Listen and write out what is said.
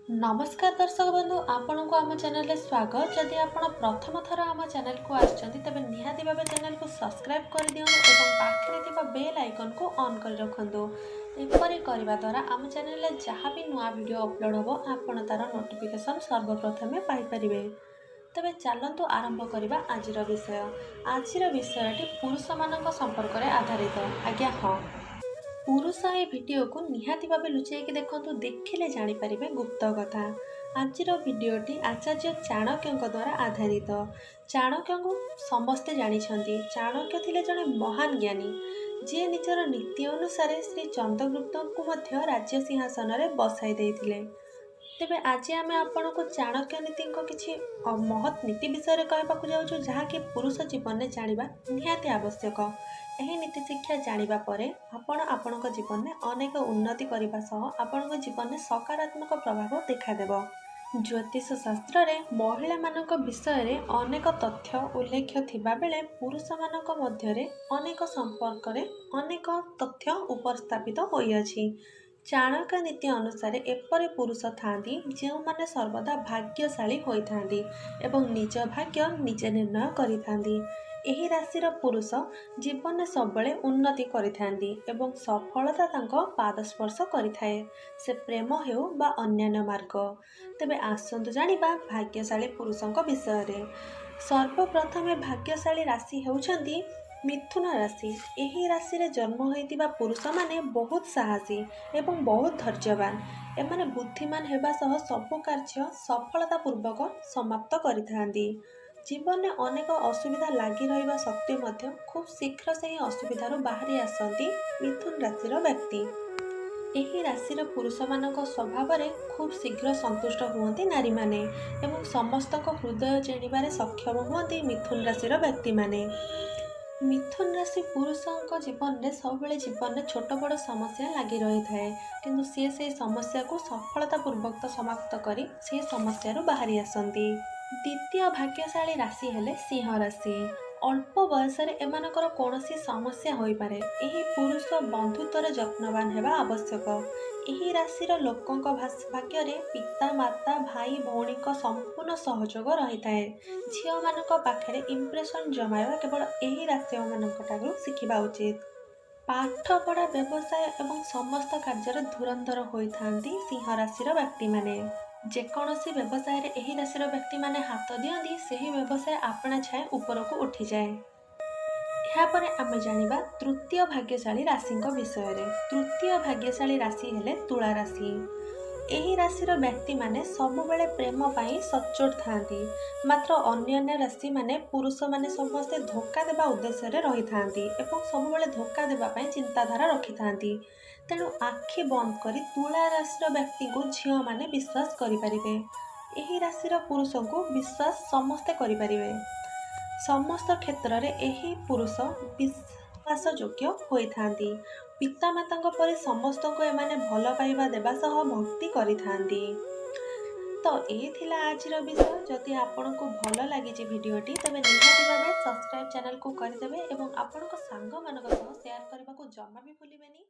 नमस्कार दर्शक बंधु आपण को आम चैनल रे स्वागत। जदि आपण प्रथम थर आम चैनल को आछंती तबे निहाती भाबे चैनल को सब्सक्राइब कर दियौ एवं पाखरे थिबा बेल आइकन को ऑन कर रखंदो। एपरि करबा द्वारा आम चैनल रे जहाँ भी नुआ वीडियो अपलोड होबो आपण तार नोटिफिकेशन सर्वप्रथमे पाई परिबे। तबे चलंतु आरंभ करबा आजिर विषय। आजिर विषयटी पुरुष मानक संपर्क रे आधारित। आज्ञा हाँ, पुरुष ए भिडियो को निहाती भावे लुचाई देखु, देखिले जानीपर गुप्त कथा। आजिर भिडियोटी आचार्य चाणक्य द्वारा आधारित। चाणक्य को समस्ते जानिछंती। चाणक्य थिले जड़े महान ज्ञानी जे निजर नीति अनुसार श्री चंद्रगुप्त को मध्य राज्य सिंहासन में बसाई देथिले। तेबे आज आम आपण को चाणक्य नीति किसी महत् नीति विषय कहवाक जाऊँ जहाँकि पुरुष जीवन में जाना निहाती आवश्यक। यही नीति शिक्षा जानिबा परे आपण आपणक जीवन में अनेक उन्नति करने सह आपण जीवन में सकारात्मक प्रभाव देखादेव। ज्योतिष शास्त्र रे महिला मानक विषय रे अनेक तथ्य उल्लेख थिबा बेले पुरुष मानक मध्य रे अनेक संपर्क रे अनेक तथ्य उपस्थापित होई अछि। चाणक्य नीति अनुसार एपरि पुरुष थांती जो माने सर्वदा भाग्यशाली होइथांती एवं निज भाग्य निजे निर्णय करिथांती। एही राशिर पुरुष जीवन में सबले उन्नति करिथांती एवं सफलता तांको पादस्पर्श करिथाए, से प्रेम हेउ बा अन्यान्य मार्ग। तेबे आसंतु जानिबा भाग्यशाली पुरुषंक विषय रे। सर्वप्रथमे भाग्यशाली राशि हेउछंती मिथुन राशि। एही राशि रे जन्म होइतिबा पुरुष माने बहुत साहसी एवं बहुत धैर्यवान। एमाने बुद्धिमान हेबा सह सबु कार्य सफलता पूर्वक समाप्त करिथांती। जीवन में अनेक असुविधा लगी रहा सत्वे मध्य खूब शीघ्र से ही असुविधार बाहरी आसती मिथुन राशिर व्यक्ति। एही राशिर पुरुष मानक स्वभाव रे खूब शीघ्र संतुष्ट हुअन्ति नारी माने एवं समस्त हृदय जिणिबारे सक्षम हुअन्ति मिथुन राशिर व्यक्ति माने। मिथुन राशि पुरुषों जीवन में सब जीवन में छोट बड़ समस्या लगी रही थाए, किंतु सी से समस्या को सफलतापूर्वक समाप्त करी से समस्या बाहरी आसती। द्वितीय भाग्यशाली राशि हेले सिंह राशि। अल्प बयस एमानकर कौनसी समस्या होई पारे। एही पुरुष बंधुत्व जत्नवान हेबा आवश्यक। एही राशिर लोकों भाग्य रे पिता माता भाई भौणी संपूर्ण सहयोग रही थाए। झील मानक पाखरे इम्प्रेशन जमाइबा केवल एही राशि मानकठारु शिखिबा उचित। पाठ पढ़ा व्यवसाय एवं समस्त कार्य धुरंधर होइथांती सिंह राशिर व्यक्ति माने। जेकोसी व्यवसाय रे एही राशिर व्यक्ति माने हाथ दियंती सेही व्यवसाय आपणा छाए ऊपर को उठी जाए। यापर आम जानिबा तृतीय भाग्यशाली राशि विषय रे। तृतीय भाग्यशाली राशि हेले तुला राशि। एही राशिर व्यक्ति माने सबुबेले प्रेम पाई सच्चोट थांती, मात्र अन्य राशि माने पुरुष माने समस्ते धोखा देवा उद्देश्य रे रही थांती एवं सबुबेले धोखा देवा पाई चिंताधारा रखी थांती। तेणु आखि बंद करी तुला राशिर व्यक्ति को झील माने विश्वास करिपारिबे। एही राशिर पुरुष को विश्वास समस्ते करिपारिबे। समस्त क्षेत्र रे एही पुरुष विश्वास योग्य होइथांती। पिता माता परि समस्त को एमाने भल पाइबा देबा सह भक्ति करिथांती। तो ये थिला आजिर विषय। जदि आपन को भल लगी भिडियोटी तबे निहाती भाबे सब्सक्राइब चैनल को करदेबे एवं आपन को सांग मानक सह शेयर करबा को जमा भी भूलिबेनी।